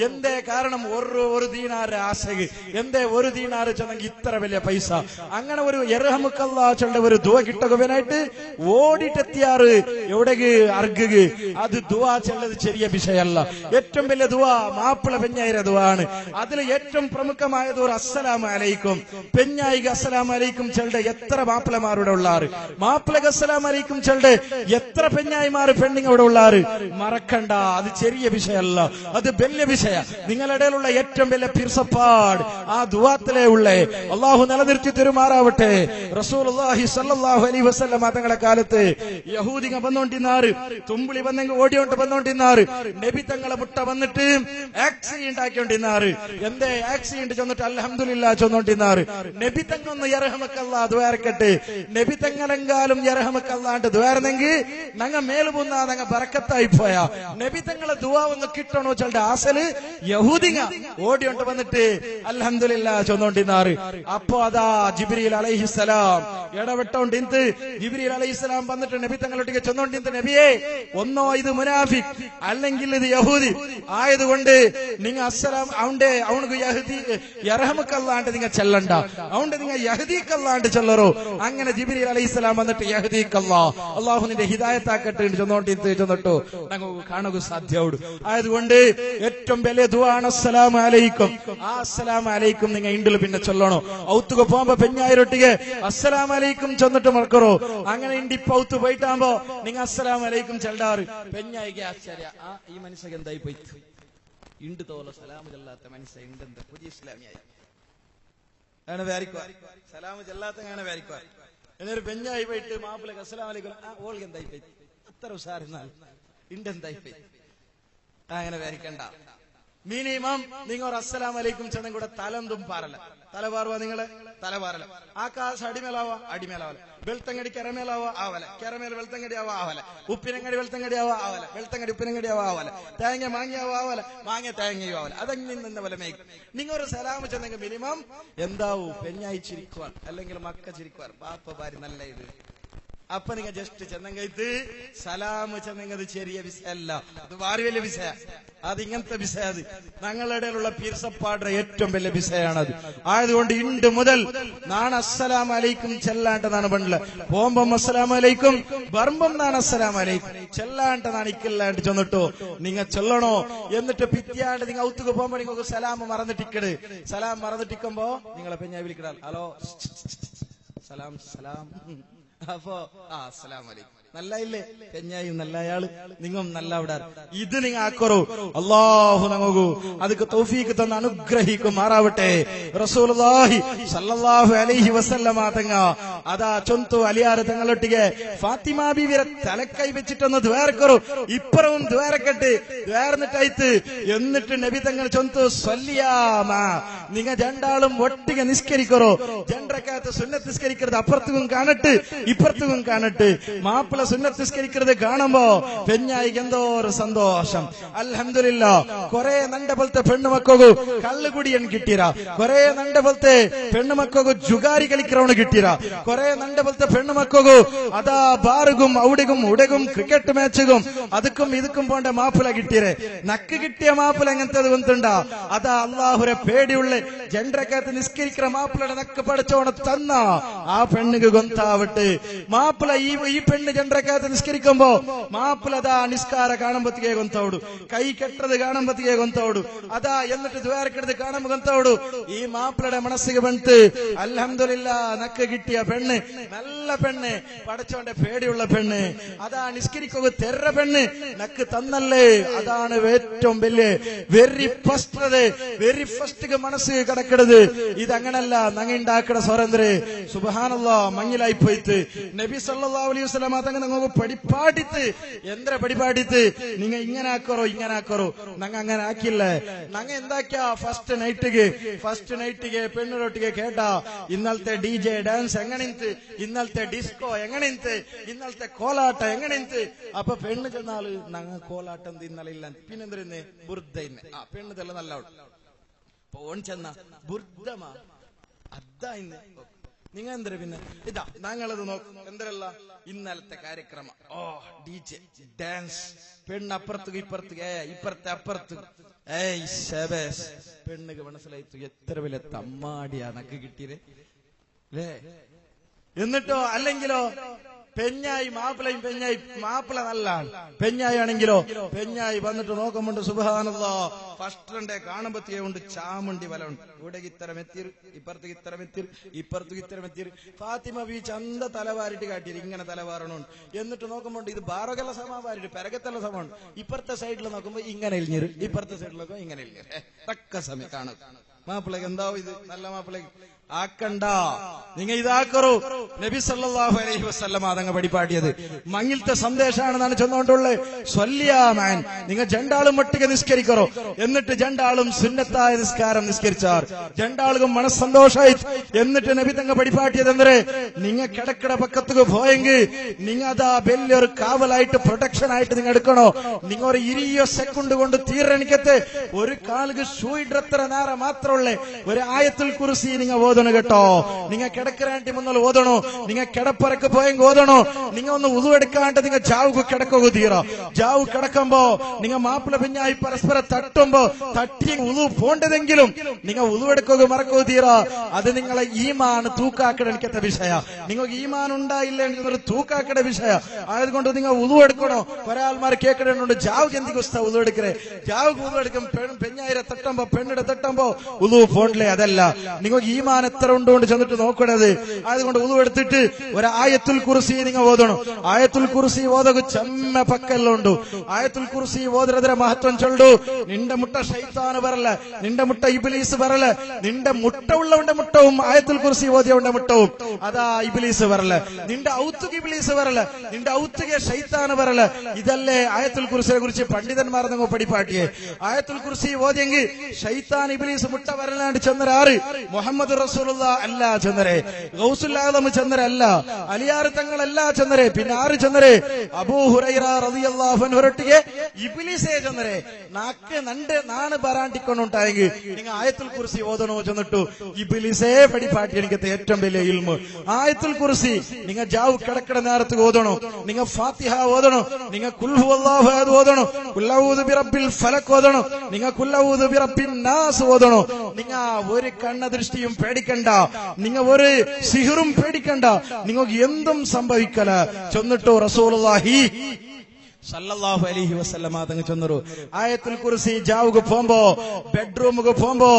എന്തേ കാരണം ഒരു ദീനാറ് ആശക്ക്, എന്തേ ഒരു ദീനാറ് ചെന്നെങ്കിൽ ഇത്ര വലിയ പൈസ. അങ്ങനെ ഒരു യർഹമുക്കല്ലാ ചൊല്ലുടെ ഒരു ദുആ കിട്ടുകവനായിട്ട് ഓടിട്ടെത്തിയാറ് എവിടേക്ക് അർഗ്. അത് ദുആ ചെല്ലത് ചെറിയ വിഷയമല്ല. ഏറ്റവും വലിയ ദുആ മാപ്പിള പെഞ്ഞായിര ദുആ ആണ്. അതിൽ ഏറ്റവും പ്രമുഖമായത് ഒരു അസ്സലാമു അലൈക്കും. പെഞ്ഞായിക്ക് അസ്സലാമു അലൈക്കും ചെല്ലുടെ എത്ര മാപ്പിളമാരുടെ ഉള്ളാറ്, മാപ്പിളക്ക് അസ്സലാമു അലൈക്കും ചെല്ലുടെ എത്ര പെഞ്ഞായിമാർ പെണ്ണിങ് അവിടെ ഉള്ളാറ്. മറക്കണ്ട, അത് ചെറിയ വിഷയമല്ല, അത് വലിയ വിഷയ. നിങ്ങളിടയിലുള്ള ഏറ്റവും വലിയ പിർസപ്പാട് ആ ദുആത്തിലേ ഉള്ളേ. അള്ളാഹു നിലനിർത്തി തരുമാറാവട്ടെ. റസൂലുള്ളാഹി സ്വല്ലല്ലാഹു അലൈഹി വസല്ലം തങ്ങളുടെ കാലത്ത് യഹൂദിക വന്നോണ്ടിന്നാറ്, തുമ്പിളി വന്നെങ്കിൽ ഓടിയോണ്ട് വന്നോണ്ടിന്നാറ്. നബി തങ്ങളെ മുട്ട വന്നിട്ട് ആക്സിഡന്റ് ആക്കിയോണ്ടിന്നാറ്. എന്തേ ആക്സിഡന്റ് ചെന്നിട്ട് അൽഹംദുലില്ലാ ചെന്നോണ്ടിന്നാറ്. നബി തങ്ങൊന്ന് യർഹമക്കല്ലാ ദ്വാരക്കട്ടെ, നബി തങ്ങളെങ്കാലും യർഹമക്കല്ലാണ്ട് ദ്വാരനെങ്കിൽ ഞങ്ങ മേല് പോന്നാ ഞങ്ങ ബറക്കത്തായി പോയാ. നബി തങ്ങളെ ദുആ ഒന്ന് കിട്ടണോ വെച്ചാൽ ആസല് യഹൂദിക ഓടിയോണ്ട് വന്നിട്ട് അൽഹംദുലില്ലാ ചെന്നോണ്ടിന്നാറ്. അപ്പോ അതാ ജിബ്രീൽ അലൈഹിസ്സലാം ഇടപെട്ടോണ്ട് ഇന്ത് ജിബ്രീൽ അലൈഹിസ്സലാം വന്നിട്ട് നബി തങ്ങളൊട്ടിക്ക് ചെന്നോണ്ടിന്ത്, നബിയെ ഒന്നോ ഇത് മുനാഫിക് അല്ലെങ്കിൽ ഇത് യഹൂദി ആയതുകൊണ്ട് നിങ്ങ അസ്സലാം അവന്റെ അവനക്ക് യഹൂദി യർഹമക്കല്ലാണ്ട് നിങ്ങൾ ചെല്ലണ്ട, അവണ്ട് നിങ്ങൾ യഹൂദിക്കല്ലാണ്ട് ചെല്ലറോ. അങ്ങനെ ജിബ്രീൽ അലൈഹിസ്സലാം വന്നിട്ട് യഹൂദിക്കല്ലാ അള്ളാഹു നിന്റെ ഹിദായത്താക്കട്ടെ ചെന്നോണ്ടിന്ത് ചെന്നിട്ടോ ഞങ്ങൾ കാണുക സാധ്യവുള്ളൂ. ആയതുകൊണ്ട് ഏറ്റവും വലിയ ദുആ ആണ് അസ്സലാമു അലൈക്കും. ആ അസ്സലാമു അലൈക്കും നിങ്ങൾ ഇണ്ടിൽ പിന്നെ ചൊല്ലണോ. ഔത്തുക പോകുമ്പോ പെഞ്ഞായിരൊട്ടിಗೆ അസ്സലാമു അലൈക്കും ചെന്നിട്ട് മറക്കറോ. അങ്ങനെ ഇണ്ടി പൗത്ത് പോയിട്ടാകുമ്പോ നിങ്ങൾ അസ്സലാമു അലൈക്കും ചെല്ലാറ്. പെഞ്ഞായിക്ക് ആശ്ചര്യ, ആ ഈ മനുഷ്യക്ക് എന്തായി പോയി ഇണ്ട് തോല സലാമു ചെല്ലാത്ത മനുഷ്യ ഇണ്ടെന്താ പുതിയ ഇസ്ലാമിയായി അങ്ങനെ വേറിക്കുക, സലാമു ചെല്ലാത്ത അങ്ങനെ വേറിക്കുക. എന്നൊരു പെഞ്ഞായി പോയിട്ട് മാപ്പിളക്ക് അസ്സലാമു അലൈക്കും, ആ ഓൾക്ക് എന്തായി പോയി അത്ര ഉഷാറിന്നാൽ ഇണ്ടെന്തായി പോയി അങ്ങനെ വേറിക്കണ്ട. മിനിമം നിങ്ങൾ അസ്സലാമു അലൈക്കും ചെന്നും കൂടെ തലന്തും പാറല, തലപാറുക നിങ്ങളെ തലപാറല. ആകാശ അടിമേലാവല, വെളുത്തങ്ങടി കരമേലാവോ ആവല, കരമേൽ വെളുത്തങ്ങടി ആവോ ആവല, ഉപ്പിനങ്ങടി വെളുത്തങ്ങടി ആവോ ആവല, വെളുത്തങ്ങടി ഉപ്പിനങ്ങടി ആവോ ആവല, തേങ്ങ മാങ്ങിയാവോ ആവല, മാങ്ങ തേങ്ങയോ ആവല. അതങ്ങനെ നിന്ന പോലെ മേക്കും. നിങ്ങൾ ഒരു സലാമ് ചെന്നെങ്കിൽ മിനിമം എന്താവൂ പെഞ്ഞായി ചിരിക്കുവാൻ അല്ലെങ്കിൽ മക്ക ചിരിക്കുവാൻ, പാപ്പ ഭാര്യ നല്ല ഇത്. അപ്പൊ നിങ്ങൾ ജസ്റ്റ് ചെന്നെങ്കിൽ സലാമ് ചെന്നെങ്കിൽ ചെറിയ വിസയല്ല, അത് വളരെ വലിയ വിസയ. അത് ഇങ്ങനത്തെ വിസയ, അത് ഞങ്ങളുടെ ഇടയിലുള്ള പീർസപ്പാടുടെ ഏറ്റവും വലിയ വിസയാണത്. ആയതുകൊണ്ട് ഇണ്ട് മുതൽ നാണ് അസ്സലാമു അലൈക്കും ചെല്ലാണ്ടെന്നാണ് പണ്ടില്ല. പോകുമ്പം അസ്സലാമു അലൈക്കും, വരുമ്പം നാണ് അസ്സലാമു അലൈക്കും ചെല്ലാണ്ടെന്നാണ് ഇക്കല്ലാണ്ട് ചെന്നിട്ടോ നിങ്ങൾ ചൊല്ലണോ. എന്നിട്ട് പിറ്റിയാണ്ട് നിങ്ങൾ ഔത്തുക പോകുമ്പോ നിങ്ങൾക്ക് സലാം മറന്നിട്ടിക്കട്. സലാം മറന്നിട്ടിക്കുമ്പോ നിങ്ങളെ പെഞ്ഞായി വിളിക്കടാ, ഹലോ സലാം സലാം. അപ്പോ അസ്സലാമു അലൈക്കും നല്ല ഇല്ലേ പെഞ്ഞായും നല്ല അയാള് നിങ്ങും നല്ല അവിടെ. ഇത് നിങ്ങൾ ആക്കറോ. അല്ലാഹു നമുക്ക് അതൊക്കെ തൗഫീഖ് തന്ന് അനുഗ്രഹിക്കുമാറാവട്ടെ. റസൂലുള്ളാഹി സ്വല്ലല്ലാഹു അലൈഹി വസല്ലമ തങ്ങ അതാ ചൊന്തു അലിയാർ തങ്ങളൊട്ടിಗೆ ഫാത്തിമ ബീവിയെ തലക്കൈ വെച്ചിട്ടൊന്ന് ദ്വാരക്കറോ. ഇപ്പറവും ദ്വാരക്കട്ടെ ദ്വാരന്നിട്ടായിട്ട് എന്നിട്ട് നബി തങ്ങൾ ചൊന്തു സ്വല്ലിയാമ നിങ്ങൾ രണ്ടാളും ഒട്ടിಗೆ നിസ്കരിക്കറോ. രണ്ടരക്കാത്ത സുന്നത്ത് നിസ്കരിക്കരുത്, അപ്പുറത്തും കാണട്ട് ഇപ്പുറത്തും കാണട്ട്. മാപ്പിള സുന്നത്ത് നിസ്കരിക്കുന്നത് കാണുമ്പോ പെഞ്ഞായിക്ക് എന്തോ ഒരു സന്തോഷം. അൽഹംദുലില്ലാ കൊറേ നണ്ട പോലത്തെ പെണ്ണുമക്കു കള്ളുകുടിയൻ കിട്ടിര, കൊറേ നണ്ട പോലത്തെ പെണ്ണുമക്കു ജുഗാരി കളിக்கிறവണ് കിട്ടിര, കൊറേ നണ്ട പോലത്തെ പെണ്ണുമക്കു അതാ ബാറുകും ഔടികും ഉടകും ക്രിക്കറ്റ് മാച്ചുകും അതുക്കും ഇതുക്കും പോണ്ട മാപ്പിള കിട്ടിയേ. നക്ക് കിട്ടിയ മാപ്പിള എങ്ങനത്തെ വന്നിട്ടുണ്ടാ. അതാ അള്ളാഹുരെ പേടിയുള്ള ജണ്ടരക്കകത്ത് നിസ്കരിക്കുന്ന മാപ്പിളയുടെ നക്ക് പഠിച്ചോണ തന്ന ആ പെണ്ണുക്ക് ഗൊന്താവട്ടെ. മാപ്പിള ഈ പെണ്ണ് ജണ്ടരക്കകത്ത് നിസ്കരിക്കുമ്പോ മാപ്പിള അതാ നിസ്കാര കാണുമ്പത്തിക്കേ ഗൊന്തോಡು, കൈ കെട്ടത് കാണുമ്പത്തിക്കേ ഗൊന്തോಡು, അതാ എന്നിട്ട് ദ്വാരക്കെടുത്ത് കാണുമ്പോ ഗൊന്തോಡು. ഈ മാപ്പിളയുടെ മനസ്സിಗೆ ಬಂತು അൽഹംദുലില്ലാ നക്ക് കിട്ടിയ പെണ്ണ് നല്ല പെണ്ണ്, പടച്ചോന്റെ പേടിയുള്ള പെണ്ണ്, അതാ നിസ്കരിക്കുക തെര പെണ്ണ് നക്ക് തന്നല്ലേ. അതാണ് ഏറ്റവും വലിയ വെരി ഫസ്റ്റ് മനസ്സ് കിടക്കണത്. ഇതങ്ങനല്ല നങ്ങ ഉണ്ടാക്കണ സ്വാതന്ത്ര്യ സുബ്ഹാനല്ലാ മങ്ങിലായി പോയിട്ട് നബി സല്ലല്ലാഹു അലൈഹി വസല്ലം തങ്ങ നിങ്ങൾക്ക് പഠിപ്പാടിത്ത് എന്ത്ര പഠിപ്പാടിത്ത് നിങ്ങൾ ഇങ്ങനെ ആക്കറോ നങ്ങ അങ്ങനെ ആക്കില്ലേ. നങ്ങ എന്താക്കിയ ഫസ്റ്റ് നൈറ്റിಗೆ പെണ്ണുരൊട്ടിಗೆ കേട്ടാ ഇന്നലത്തെ DJ ഡാൻസ് എങ്ങനെന്ത്, ഇന്നലത്തെ ഡിസ്കോ എങ്ങനെന്ത്, ഇന്നലത്തെ കോലാട്ട എങ്ങനെന്ത്. അപ്പൊ പെണ്ണ് ചെന്നാല് നങ്ങ കോലാട്ടം ഇന്നലെ ഇല്ല പിന്നെന്തരുന്ന് ബുർദ ഇന്ന് ആ പെണ്ണുതെല്ലാം നല്ല പോൺ ചെന്ന ബുർദമാ അതാ ഇന്ന് നിങ്ങൾ എന്തര പിന്നെ ഇതാ ഞങ്ങളത് നോക്കും എന്തരല്ല ഇന്നലത്തെ കാര്യക്രമം. DJ ഡാൻസ് പെണ്ണപ്പുറത്ത് ഇപ്പുറത്തെ അപ്പുറത്ത് ശബേഷ് പെണ്ണുക്ക് മനസ്സിലായി എത്ര വലിയ തമ്മാടിയാ നക്ക് കിട്ടിയത് അല്ലേ. എന്നിട്ടോ അല്ലെങ്കിലോ പെഞ്ഞായി മാപ്പിളയും മാപ്പിള നല്ല ആൾ, പെഞ്ഞായി ആണെങ്കിലോ പെഞ്ഞായി വന്നിട്ട് നോക്കുമ്പോണ്ട് സുബ്ഹാനല്ലാഹ് ഫസ്റ്റ് കാണുമ്പത്തിയേ ഉണ്ട് ചാമുണ്ടി വല ഉണ്ട്. ഇവിടെ ഇത്തരം എത്തിരു ഇപ്പുറത്തേക്ക് ഇത്തരം എത്തിരു ഇപ്പുറത്തേക്ക് ഇത്തരം എത്തിരു. ഫാത്തിമ ബീ ചന്ത തലവാരിട്ട് കാട്ടിയത് ഇങ്ങനെ തലവാറണുണ്ട്. എന്നിട്ട് നോക്കുമ്പോണ്ട് ഇത് ബാറകല സമാവാരിട്ട് പെരകത്തല്ല സമമാണ്. ഇപ്പുറത്തെ സൈഡിൽ നോക്കുമ്പോ ഇങ്ങനെ എലിഞ്ഞിരു, ഇപ്പുറത്തെ സൈഡിൽ നോക്കുമ്പോ ഇങ്ങനെ എലിഞ്ഞിരു. തക്ക സമയം കാണും മാപ്പിളക്ക് എന്താവും ഇത് നല്ല മാപ്പിളക്ക് ആക്കണ്ട നിങ്ങൾ ഇതാക്കറു. നബി സല്ലല്ലാഹു അലൈഹി വസല്ലം അതങ്ങ് പഠിപ്പാട്ടിയത് മങ്ങിലത്തെ സന്ദേശമാണെന്നാണ് ചെന്നുകൊണ്ടുള്ളത്. സ്വല്യാമാൻ നിങ്ങൾ രണ്ടാളും ഒട്ടിಗೆ നിസ്കരിക്കറോ. എന്നിട്ട് രണ്ടാളും സുന്നത്തായ നിസ്കാരം നിസ്കരിച്ചാർ രണ്ടാളും മനസ്സന്തോഷായി. എന്നിട്ട് നബി തങ്ങ പഠിപ്പാട്ടിയത് എന്തേ, നിങ്ങ കിടക്കട പക്കത്തുക്ക് പോയെങ്കിൽ നിങ്ങ അതാ വലിയൊരു കാവലായിട്ട് പ്രൊട്ടക്ഷൻ ആയിട്ട് നിങ്ങൾ എടുക്കണോ. നിങ്ങ ഒരു 20 സെക്കൻഡ് കൊണ്ട് തീരണിക്കത്തെ ഒരു കാലുക്ക് ഷൂ ഇടത്ര നേരം മാത്രമുള്ളേ ഒരു ആയത്തുൽ കുർസി നിങ്ങൾ ഓതണം കേട്ടോ. നിങ്ങ കിടക്കറാണ്ടി മുന്നൽ ഓതണോ. നിങ്ങ കിടപ്പറക്ക് പോയെങ്കിൽ ഓതണോ. നിങ്ങ ഒന്ന് ഉതു എടുക്കാണ്ട് നിങ്ങൾ ജാവുക്ക് കിടക്കുക തീറോ. ജാവു കിടക്കുമ്പോ നിങ്ങൾ മാപ്പിള പിഞ്ഞായി പരസ്പരം തട്ടുമ്പോ തട്ടി ഉതു പോണ്ടതെങ്കിലും നിങ്ങൾ ഉതു എടുക്കുക മറക്കുക തീറോ. അത് നിങ്ങളെ ഈമാൻ തൂക്കാക്കട എനിക്കത്തെ വിഷയ. നിങ്ങൾക്ക് ഈമാൻ ഉണ്ടായില്ല എന്നൊരു തൂക്കാക്കട വിഷയ. ആയതുകൊണ്ട് നിങ്ങൾ ഉതു എടുക്കണോ. ഒരാൾമാർ കേൾക്കണുണ്ട് ജാവുക്ക് എന്തിക്ക് ഉസ്താ ഉതു എടുക്കേ. ജാവുക്ക് ഉതു എടുക്കും പെഞ്ഞായിരെ തട്ടുമ്പോ പെണ്ണിടെ തട്ടുമ്പോ ഉതു പോണ്ടല്ലേ. അതല്ല, നിങ്ങൾക്ക് ഈമാൻ എത്ര ഉണ്ടോണ്ട് ചെന്നിട്ട് നോക്കണത്. അതുകൊണ്ട് ഉതു എടുത്തിട്ട് ഒരു ആയത്തുൽ കുർസി നിങ്ങൾ ഓതണം. ആയത്തുൽ കുർസി ഓതക ചെമ്മ പക്കല്ലുണ്ട്. ആയത്തുൽ കുർസി ഓതരതിര മഹത്വം ചൊല്ലു. നിന്റെ മുട്ട ശൈത്താന് വരല, നിന്റെ മുട്ട ഇബ്ലീസ് വരല. നിന്റെ മുട്ട ഉള്ളവന്റെ മുട്ടവും ആയത്തുൽ കുർസി ഓതിയവന്റെ മുട്ടവും അതാ ഇബ്ലീസ് വരല. നിന്റെ ഔത്തുക ഇബ്ലീസ് വരല, നിന്റെ ഔത്തുക ശൈത്താന് വരല. ഇതല്ലേ ആയത്തുൽ കുർസിയെ കുറിച്ച് പണ്ഡിതന്മാർ നിങ്ങൾ പഠിപ്പാട്ടിയെ. ആയത്തുൽ കുർസി ഓതിയെങ്കിൽ ശൈത്താൻ ഇബ്ലീസ് മുട്ട വരലാണ്ട് ചെന്നരാറ് മുഹമ്മദ് റസൂലുള്ള അല്ല ചെന്നരെ, ഗൗസുൽ ആദം ചെന്നരല്ല, അലിയാർ തങ്ങളല്ല ചെന്നരെ. പിന്നെ ആറ് ചെന്നരെ അബൂ ഹുറൈറ റളിയല്ലാഹു അൻഹു ഒരൊട്ടിಗೆ ഇബ്ലീസേ ചെന്നരെ. നാക്ക് നാണ് പരാണ്ടിക്കൊണ്ടുണ്ടായെങ്കിൽ നിങ്ങൾ ആയത്തുൽ കുർസി ഓതണോ ചെന്നിട്ടു ഇബ്ലീസേ പഠിപ്പാട്ടി. എനിക്കത്തെ ഏറ്റവും വലിയ ഇൽമു ആയത്തുൽ കുർസി. നിങ്ങൾ ജാവു കിടക്കട നേരത്ത് ഓതണോ. നിങ്ങൾ ഫാത്തിഹ ഓതണോ. നിങ്ങൾ ഖുൽ ഹുവല്ലാഹു അഹദ് ഓതണോ. ഖുൽ അഊദു ബിറബ്ബിൽ ഫലക് ഓതണോ. നിങ്ങൾ ഖുൽ അഊദു ബിറബ്ബിൻ നാസ് ഓതണോ. നിങ്ങൾ ഒരു കണ്ണദൃഷ്ടിയും പേടിക്കണ്ട, നിങ്ങൾ ഒരു സിഹറും പേടിക്കണ്ട, നിങ്ങൾക്ക് എന്തും സംഭവിക്കല. ചെന്നിട്ടോ റസൂലുള്ളാഹി സല്ലല്ലാഹു അലൈഹി വസല്ലമ തങ്ങൾ ചെന്നರು ആയത്തുൽ കുർസി ജാവുക പോകുമ്പോ ബെഡ്റൂമുക പോകുമ്പോ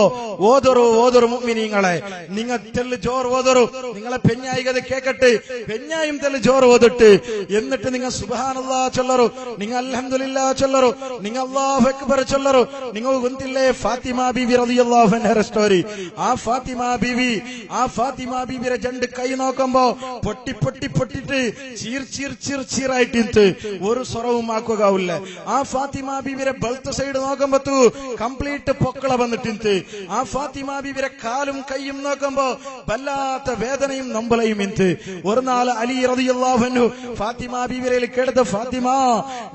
ഓതറു മുഅ്മിനീങ്ങളെ. നിങ്ങൾ തെല്ല് ജോർ ഓതറു. നിങ്ങളെ പെഞ്ഞായികത് കേക്കട്ടെ. പെഞ്ഞായും തെല്ല് ജോർ ഓതിട്ട് എന്നിട്ട് നിങ്ങൾ സുബ്ഹാനല്ലാഹ് ചൊല്ലറു. നിങ്ങൾ അൽഹംദുലില്ലാഹ് ചൊല്ലറു. നിങ്ങൾ അല്ലാഹു അക്ബർ ചൊല്ലറു. നിങ്ങൾ ഗുന്തില്ലേ ഫാത്തിമ ബീവി റളിയല്ലാഹു അൻഹ സ്റ്റോറി. ആ ഫാത്തിമ ബീവിയുടെ രണ്ട് കൈ നോക്കുമ്പോ പൊട്ടിട്ട് ചീറായിട്ട് ഒരു സ്വറവും ആക്കുകയില്ല. ആ ഫാത്തിമ ബീവിയുടെ ബൾത്ത് സൈഡ് നോക്കുമ്പോ കംപ്ലീറ്റ് പൊക്കള വന്നിട്ട് ആ ഫാത്തിമ ബീവിയുടെ കാലും കൈയും നോക്കുമ്പോ വല്ലാത്ത വേദനയും നൊമ്പലയും ഇന്ന്. ഒരു നാൾ അലി റളിയല്ലാഹു അൻഹു ഫാത്തിമ ബീവിയെ കേട്ടത്, ഫാത്തിമ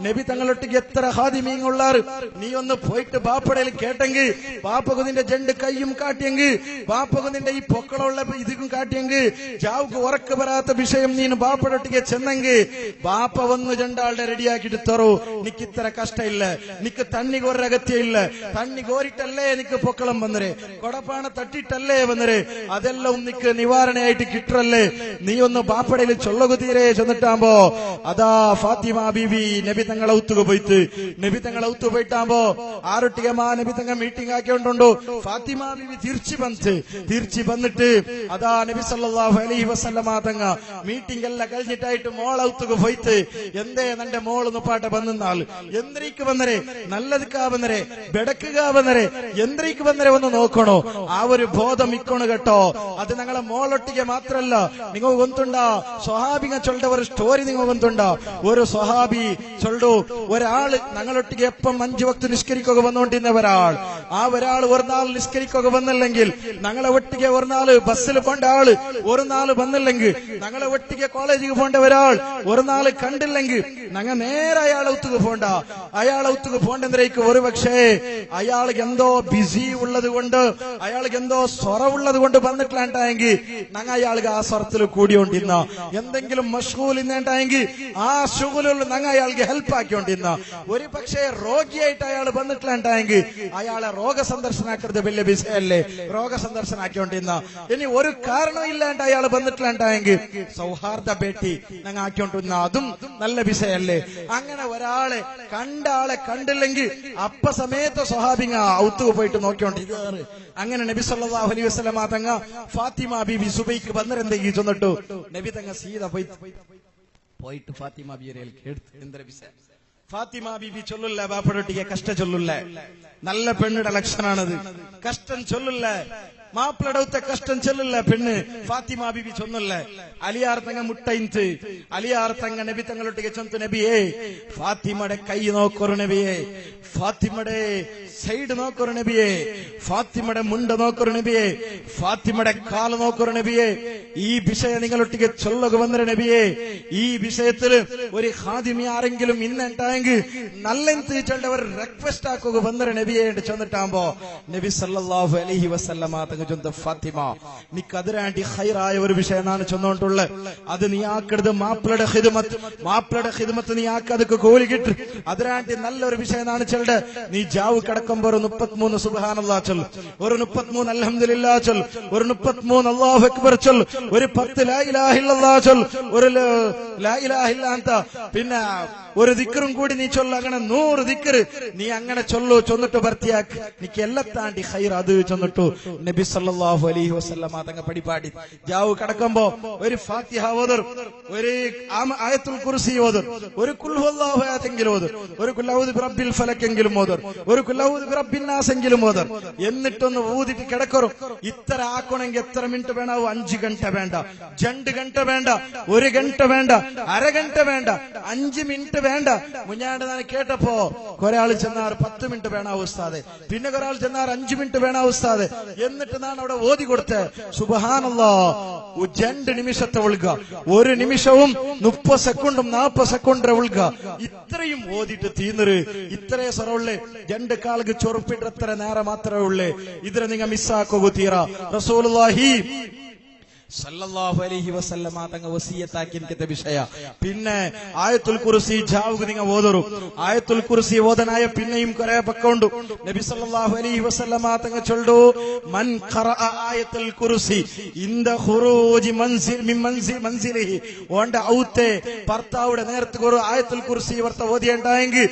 നബി തങ്ങളൊട്ടിക്ക് എത്ര ഹാദിമീങ്ങളുള്ളാർ. നീ ഒന്ന് പോയിട്ട് ബാപ്പടയിൽ കേട്ടെങ്കിൽ ബാപ്പക്ക് നിന്റെ രണ്ട് കൈയും കാട്ടിയെങ്കിൽ ബാപ്പക്ക് നിന്റെ ഈ പൊക്കളുള്ള ഇതും കാട്ടിയെങ്കിൽ ജാവുക്ക് ഉറക്ക് വരാത്ത വിഷയം നീ ബാപ്പടൊട്ടിക്ക് ചെന്നെങ്കിൽ ബാപ്പ വന്ന് രണ്ടാളുടെ റെഡിയാക്കിട്ട് തറൂ. നിക്ക് ഇത്ര കഷ്ടമില്ല, നിക്ക് തണ്ണി കോര അഗത്യമില്ല. തണ്ണി കോരിട്ടല്ലേ നിക്ക് പൊക്കളം വന്നരെ, കൊടപ്പാണ തട്ടിട്ടല്ലേ വന്നരെ, അതെല്ലാം നിക്ക് നിവാരണയായിട്ട് കിട്ടല്ലേ. നീ ഒന്ന് ബാപ്പടയിൽ ചൊല്ലകുതീരെ ചെന്നിട്ടാകുമ്പോ അതാ ഫാത്തിമ ബീവി നബി തങ്ങളെ ഔത്തുക പോയിട്ടാകുമ്പോ ആറൊട്ടികമാ നബി തങ്ങൾ മീറ്റിംഗ് ആക്കിയോണ്ടുണ്ടോ. ഫാത്തിമ ബീവി തിരിച്ചു വന്നിട്ട് അതാ നബി സല്ലല്ലാഹു അലൈഹി വസല്ലമ തങ്ങ മീറ്റിംഗ് എല്ലാം കഴിഞ്ഞിട്ടായിട്ട് മോൾ ഔത്തുക പോയിട്ട് എന്തേ നന്റെ മോള് നുപ്പാട്ട വന്നാൽ എന്തിനേക്ക് വന്നരെ, നല്ലതുക്കാ വന്നരെ, ബെടക്കുക വന്നരെ, എന്തിനേക്ക് വന്നരെ ഒന്ന് നോക്കണോ. ആ ഒരു ബോധം ഇക്കോണ് കേട്ടോ. അത് ഞങ്ങളെ മോളൊട്ടിಗೆ മാത്രല്ല. നിങ്ങൾ ഗൊന്തുണ്ടാ സ്വഹാബിങ്ങ ചൊല്ലുന്ന ഒരു സ്റ്റോറി നിങ്ങൾ ഗൊന്തുണ്ടാ. ഒരു സ്വഹാബി ചൊല്ലു, ഒരാള് ഞങ്ങളൊട്ടിಗೆ എപ്പം 5 വക്ത് നിഷ്കരിക്കുക വന്നുകൊണ്ടിരുന്ന ഒരാൾ. ആ ഒരാൾ ഒരു നാൾ നിഷ്കരിക്കുക വന്നില്ലെങ്കിൽ ഞങ്ങളെ ഒട്ടിಗೆ ഒരു നാള് ബസ്സിൽ പോണ്ട ആള് ഒരു നാള് വന്നില്ലെങ്കിൽ ഞങ്ങളെ ഒട്ടിಗೆ കോളേജിൽ പോണ്ട ഒരാൾ ഒരു നാള് കണ്ടില്ലെങ്കിൽ ഞങ്ങൾ നേരെ അയാളെ ഒത്തുക പോണ്ട. അയാളെ ഒത്തുക പോണ്ടെന്തരേക്ക് ഒരു പക്ഷേ അയാൾക്ക് എന്തോ ബിസി ഉള്ളത് കൊണ്ട് അയാൾക്ക് എന്തോ സ്വറവുള്ളത് കൊണ്ട് വന്നിട്ടില്ലാണ്ടായെങ്കിൽ ഞങ്ങൾ അയാൾക്ക് ആ സ്വരത്തിൽ കൂടിയോണ്ടിരുന്ന എന്തെങ്കിലും മഷ്ഗൂൽ ഇന്നേണ്ടായെങ്കിൽ ആ ഷുഗുലുള്ള ഞങ്ങൾ അയാൾക്ക് ഹെൽപ്പ് ആക്കിയോണ്ടിരുന്ന. ഒരു പക്ഷേ രോഗിയായിട്ട് അയാൾ വന്നിട്ടില്ലാണ്ടായെങ്കിൽ അയാളെ രോഗസന്ദർശനാക്കരുത് വലിയ വിഷയല്ലേ, രോഗസന്ദർശനാക്കിയോണ്ടിരുന്ന. ഇനി ഒരു കാരണം ഇല്ലാണ്ട് അയാൾ വന്നിട്ടില്ലാണ്ടായെങ്കിൽ സൗഹാർദ്ദ ഭേട്ടി ഞങ്ങൾ ആക്കിയോണ്ടിരുന്ന, അതും നല്ല വിഷയല്ലേ. അങ്ങനെ ഒരാളെ കണ്ടില്ലെങ്കിൽ അപ്പ സമയത്ത് സ്വഹാബിങ്ങ ഔത്തുക പോയിട്ട് നോക്കിയോണ്ടിരിക്കാറ്. അങ്ങനെ നബി സല്ലല്ലാഹു അലൈഹി വസല്ലമ തങ്ങ ഫാത്തിമ ബീബി സുബൈക്ക് വന്നിരുന്നെങ്കിൽ ചെന്നിട്ടു നബി തങ്ങ സീത പോയിട്ട് ഫാത്തിമ ബീവിയെ കേട്ട് എന്തൊരു വിഷയം. ഫാത്തിമ ബീബി ചൊല്ലില്ല ബാപ്പടൊട്ടിക്ക് കഷ്ട ചൊല്ലില്ല നല്ല പെണ്ണിടെ ലക്ഷണാണത് കഷ്ടം ചൊല്ലില്ല മാപ്പിളടത്തെ കഷ്ടം ചൊല്ലില്ല പെണ്ണ് ഫാത്തിമ ബീബി ചൊന്നില്ല അലിയാർ തങ്ങ മുട്ടയിന്ത് അലിയാർ തങ്ങ നബി തങ്ങളൊട്ടിಗೆ ചൊന്തു നബിയേ ഫാത്തിമയുടെ കൈ നോക്കൊരു നബിയേ ഫാത്തിമയുടെ സൈഡ് നോക്കൊരു നബിയേ ഫാത്തിമയുടെ മുണ്ട നോക്കൊരു നബിയേ ഫാത്തിമയുടെ കാല് നോക്കൊരു നബിയേ ഈ വിഷയം നിങ്ങളൊട്ടിಗೆ ചൊല്ലുക വന്നൊരു നബിയേ ഈ വിഷയത്തിൽ ഒരു ഖാദിമി ആരെങ്കിലും ഇന്നുണ്ടായെങ്കിൽ നല്ല തീച്ചളുടെ ഒരു റിക്വസ്റ്റ് ആക്കുക വന്നൊരു നബിയെ ചെന്നിട്ടാകുമ്പോ നബി സല്ലല്ലാഹു അലൈഹി വസല്ലമ തങ്ങൾ ചൊന്ന ഫാത്തിമ നിക്ക് അതിരാണ്ടി ഖൈറായ ഒരു വിഷയമാണ് ചൊന്നോണ്ടുള്ളത് അത് നീ ആക്കരുത് മാപ്പിളയുടെ ഖിദ്മത്ത് നീ ആക്കതൊക്കെ കൂലി കിട്ടും അതിരാണ്ടി നല്ലൊരു വിഷയമാണ് ചെല്ലുടെ നീ ജാവ് കിടക്കുമ്പോ ഒരു 33 സുബ്ഹാനല്ലാഹ് ചൊല്ല് ഒരു 33 അൽഹംദുലില്ലാഹ് ചൊല്ല് ഒരു 33 അല്ലാഹു അക്ബർ ചൊല്ല് ഒരു 10 ലാ ഇലാഹ ഇല്ലല്ലാഹ് ചൊല്ല് ഒരു ലാ ഇലാഹ ഇല്ല അന്ത പിന്നെ ഒരു ദിക്റും കൂടി നീ ചൊല്ല് അങ്ങനെ 100 ദിക്ർ നീ അങ്ങനെ ചൊന്നിട്ട് ഭർത്തിയാക്ക് നിക്ക് എല്ലാം താണ്ടി ഖൈർ അത് ചൊന്നിട്ടു നബി സല്ലല്ലാഹു അലൈഹി വസല്ലമ തങ്ങ പടിപാടി ജാവ് കടക്കുമ്പോ ഒരു ഫാത്തിഹ ഓതർ ഒരു ആയത്തുൽ കുർസി ഓതർ ഒരു ഖുൽ ഹുവല്ലാഹു ആയത്തെങ്കിലും ഓതർ ഒരു ഖുൽ ഔദു ബിറബ്ബിൽ ഫലക് എങ്കിലും ഓതർ ഒരു ഖുൽ ഔദു ബിറബ്ബിൻ നാസ് എങ്കിലും ഓതർ എന്നിട്ടൊന്ന് ഊതിട്ട് കിടക്കറോ ഇത്ര ആക്കണമെങ്കിൽ എത്ര മിനിറ്റ് വേണോ 5 ഗಂಟೆ വേണ്ട 2 ഗಂಟೆ വേണ്ട 1 ഗಂಟೆ വേണ്ട അര ഗಂಟೆ വേണ്ട 5 മിനിറ്റ് വേണ്ട മുഞ്ഞാണ്ട് ഞാൻ കേട്ടപ്പോ ഒരാൾ ചെന്നാർ 10 മിനിറ്റ് വേണോ ഉസ്താദെ പിന്നെ ഒരാൾ ചെന്നാർ 5 മിനിറ്റ് വേണോ ഉസ്താദെ എന്നിട്ട് ഞാൻ അവിടെ ഓതി കൊടുത്തേ സുബ്ഹാനല്ലാഹ് 2 നിമിഷത്തെ ഉൾക ഒരു നിമിഷവും 30 സെക്കൻഡും 40 സെക്കൻഡ് ഉൾക ഇത്രയും ഓതിട്ട് തീന്നര് ഇത്രേ സറവുള്ളേ 2 കാൽക്ക് ചൊറുപ്പിട്ട് അത്ര നേരം മാത്രമേ ഉള്ളേ ഇതിനെ നിങ്ങൾ മിസ്സാക്കോ തീറ റസൂലുള്ളാഹി സല്ലല്ലാഹു അലൈഹി വസല്ലമ തങ്ങ വസിയത്താക്കി എനിക്കത്തെ വിഷയ പിന്നെ ആയത്തുൽ കുർസി ജാവുക നിങ്ങൾ ഓതറു ആയത്തുൽ കുർസി ഓതനായ പിന്നെയും കുറെ പക്കമുണ്ട് നബി സല്ലല്ലാഹു അലൈഹി വസല്ലമ തങ്ങ ചൊല്ലു മൻ ഖറഅ ആയത്തുൽ കുർസി ഇൻദ ഖുറൂജി മൻസിലിഹി ഓണ്ട ഔത്തെ ഭർത്താവുടെ നേരത്തെ ഒരു ആയത്തുൽ കുർസി വർത്ത ഓതിയുണ്ടായെങ്കിൽ